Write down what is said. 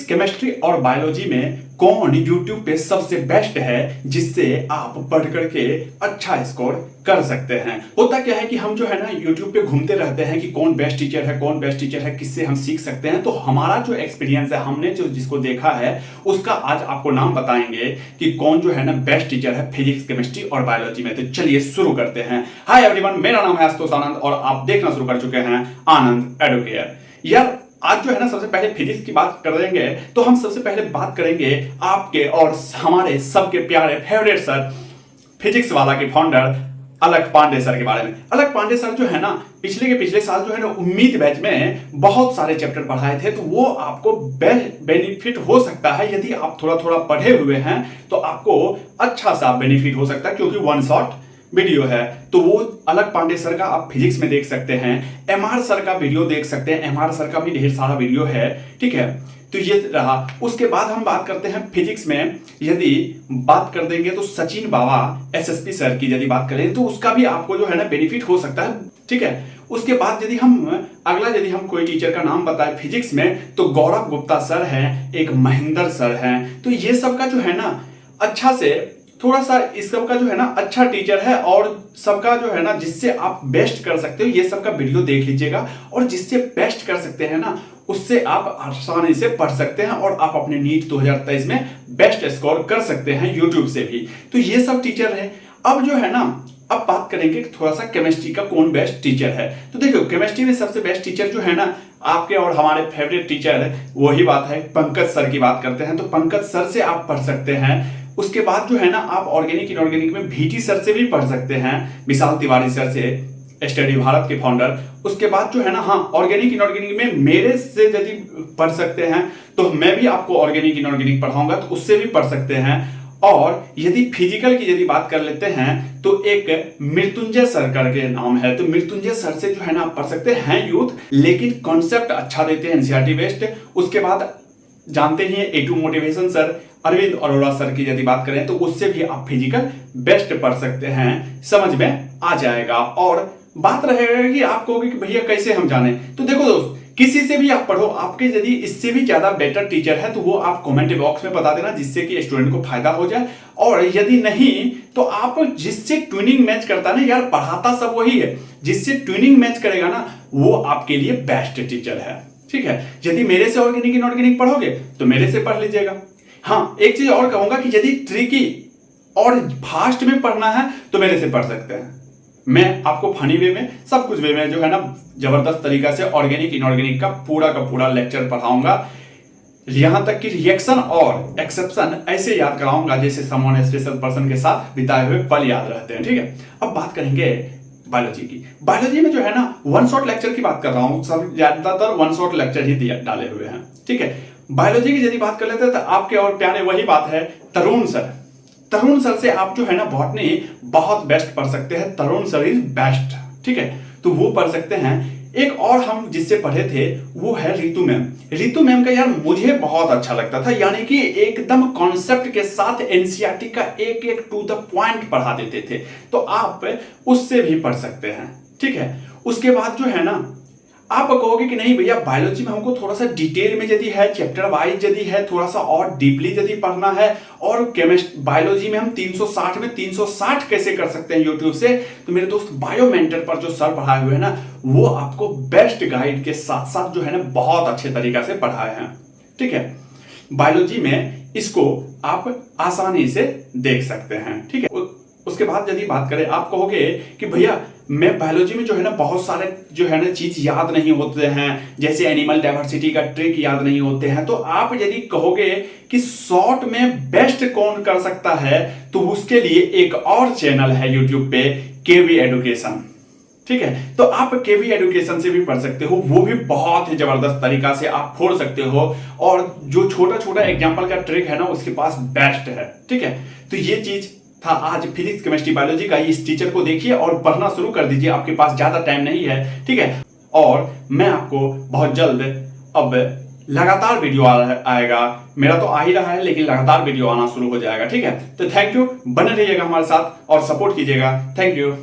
Chemistry और biology में कौन यूट्यूब पे सबसे बेस्ट है जिससे आप पढ़ करके अच्छा स्कोर कर सकते हैं। होता क्या है कि हम जो है ना यूट्यूब पे घूमते रहते हैं कि कौन बेस्ट टीचर है, कौन बेस्ट टीचर है, किससे हम सीख सकते हैं। तो हमारा जो एक्सपीरियंस है, हमने जो जिसको देखा है उसका आज आपको नाम बताएंगे कि कौन जो है ना बेस्ट टीचर है फिजिक्स, केमिस्ट्री और बायोलॉजी में। तो चलिए शुरू करते हैं। हाय एवरीवन, मेरा नाम है आशुतोष आनंद और आप देखना शुरू कर चुके हैं आनंद एडुकेयर। यार आज जो है ना सबसे पहले फिजिक्स की बात करेंगे तो हम सबसे पहले बात करेंगे आपके और हमारे सबके प्यारे फेवरेट सर, फिजिक्स वाला के फाउंडर अलख पांडे सर के बारे में। अलख पांडे सर जो है ना पिछले साल जो है ना उम्मीद बैच में बहुत सारे चैप्टर पढ़ाए थे। तो वो आपको बेनिफिट हो सकता है यदि आप थोड़ा थोड़ा पढ़े हुए हैं तो आपको अच्छा सा बेनिफिट हो सकता है, क्योंकि वन शॉट वीडियो है। तो वो अलख पांडे सर का आप फिजिक्स में देख सकते हैं, एमआर सर का वीडियो देख सकते हैं, एमआर सर का भी ढेर सारा वीडियो है। ठीक है, तो ये रहा। उसके बाद हम बात करते हैं फिजिक्स में, यदि बात कर देंगे तो सचिन बाबा एसएसपी सर की यदि बात करें तो उसका भी आपको जो है ना बेनिफिट हो सकता है। ठीक है, उसके बाद यदि हम कोई टीचर का नाम बताएं फिजिक्स में तो गौरव गुप्ता सर हैं, एक महेंद्र सर हैं। तो ये सब का जो है ना अच्छा से थोड़ा सा इस सब का जो है ना अच्छा टीचर है और सबका जो है ना जिससे आप बेस्ट कर सकते हो, ये सब का वीडियो देख लीजिएगा। और जिससे बेस्ट कर सकते हैं ना उससे आप आसानी से पढ़ सकते हैं और आप अपने नीट 2023 में बेस्ट स्कोर कर सकते हैं यूट्यूब से भी। तो ये सब टीचर है। अब जो है ना अब बात करेंगे थोड़ा सा केमिस्ट्री का कौन बेस्ट टीचर है। तो देखो केमिस्ट्री में सबसे बेस्ट टीचर जो है ना आपके और हमारे फेवरेट टीचर है, वही बात है पंकज सर की बात करते हैं तो पंकज सर से आप पढ़ सकते हैं। उसके बाद जो है ना आप ऑर्गेनिक इनऑर्गेनिक में भीटी सर से भी पढ़ सकते हैं, विशाल तिवारी सर से, स्टडी भारत के फाउंडर। उसके बाद जो है ना ऑर्गेनिक इनऑर्गेनिक में मेरे से यदि पढ़ सकते हैं तो मैं भी आपको ऑर्गेनिक इनऑर्गेनिक पढ़ाऊंगा तो उससे भी पढ़ सकते हैं। और यदि फिजिकल की यदि बात कर लेते हैं तो एक मृत्युंजय सर करके नाम है, तो मृत्युंजय सर से जो है ना आप पढ़ सकते हैं यूथ, लेकिन कॉन्सेप्ट अच्छा देते हैं, एनसीईआरटी बेस्ड। उसके बाद जानते ही हैं A2 motivation sir, Arvind Arora sir की यदि बात करें तो उससे भी आप फिजिकल बेस्ट पढ़ सकते हैं, समझ में आ जाएगा। और बात रहेगा कि आप कहोगे कि भैया कैसे हम जाने, तो देखो दोस्त किसी से भी आप पढ़ो, आपके यदि इससे भी ज्यादा बेटर टीचर है तो वो आप कमेंट बॉक्स में बता देना, जिससे कि स्टूडेंट को फायदा हो जाए। और यदि नहीं तो आप जिससे ट्यूनिंग मैच करता है ना, यार पढ़ाता सब वही है, जिससे ट्यूनिंग मैच करेगा ना वो आपके लिए बेस्ट टीचर है। ठीक है, यदि मेरे से ऑर्गेनिक इनऑर्गेनिक पढ़ोगे तो मेरे से पढ़ लीजिएगा। हाँ, एक चीज और कहूंगा कि यदि ट्रिकी और फास्ट में पढ़ना है तो मेरे से पढ़ सकते हैं। मैं आपको फनी वे में, सब कुछ वे में जो है ना जबरदस्त तरीका से ऑर्गेनिक इनऑर्गेनिक का पूरा लेक्चर पढ़ाऊंगा, यहां तक कि रिएक्शन और एक्सेप्शन ऐसे याद कराऊंगा जैसे समवन स्पेशल पर्सन के साथ बिताए हुए पल याद रहते हैं। ठीक है, अब बात करेंगे बायोलॉजी की। बायोलॉजी में जो है ना वन शॉट लेक्चर की बात कर रहा हूं, सब ज्यादातर वन शॉट लेक्चर ही डाले हुए हैं। ठीक है, बायोलॉजी की यदि बात कर लेते हैं तो आपके और प्यारे वही बात है तरुण सर। तरुण सर से आप जो है ना बॉटनी बहुत बेस्ट पढ़ सकते हैं, तरुण सर इज बेस्ट। ठीक है, तो वो पढ़ सकते हैं। एक और हम जिससे पढ़े थे वो है रितु मैम। रितु मैम का यार मुझे बहुत अच्छा लगता था, यानी कि एकदम कॉन्सेप्ट के साथ एनसीईआरटी का एक एक टू द पॉइंट पढ़ा देते थे, तो आप उससे भी पढ़ सकते हैं। ठीक है, उसके बाद जो है ना आप कहोगे कि नहीं भैया बायोलॉजी में हमको थोड़ा सा डिटेल में यदि है, चैप्टर वाइज यदि है, थोड़ा सा और डीपली यदि पढ़ना है, और केमिस्ट्री बायोलॉजी में हम 360 में 360 कैसे कर सकते हैं यूट्यूब से, तो मेरे दोस्त बायोमेंटर पर जो सर पढ़ाए हुए हैं ना वो आपको बेस्ट गाइड के साथ साथ जो है ना बहुत अच्छे तरीका से पढ़ाए हैं। ठीक है, बायोलॉजी में इसको आप आसानी से देख सकते हैं। ठीक है, उसके बाद यदि बात करें, आप कहोगे कि भैया मैं बायोलॉजी में जो है ना बहुत सारे जो है ना चीज याद नहीं होते हैं, जैसे एनिमल डाइवर्सिटी का ट्रिक याद नहीं होते हैं, तो आप यदि कहोगे कि शॉर्ट में बेस्ट कौन कर सकता है तो उसके लिए एक और चैनल है यूट्यूब पे, केवी एडुकेशन। ठीक है, तो आप केवी एडुकेशन से भी पढ़ सकते हो, वो भी बहुत ही जबरदस्त तरीका से आप फोड़ सकते हो, और जो छोटा छोटा एग्जाम्पल का ट्रिक है ना उसके पास बेस्ट है। ठीक है, तो ये चीज था आज फिजिक्स, केमिस्ट्री, बायोलॉजी का। इस टीचर को देखिए और पढ़ना शुरू कर दीजिए, आपके पास ज्यादा टाइम नहीं है। ठीक है, और मैं आपको बहुत जल्द अब लगातार वीडियो आएगा, मेरा तो आ ही रहा है लेकिन लगातार वीडियो आना शुरू हो जाएगा। ठीक है, तो थैंक यू, बने रहिएगा हमारे साथ और सपोर्ट कीजिएगा। Thank you.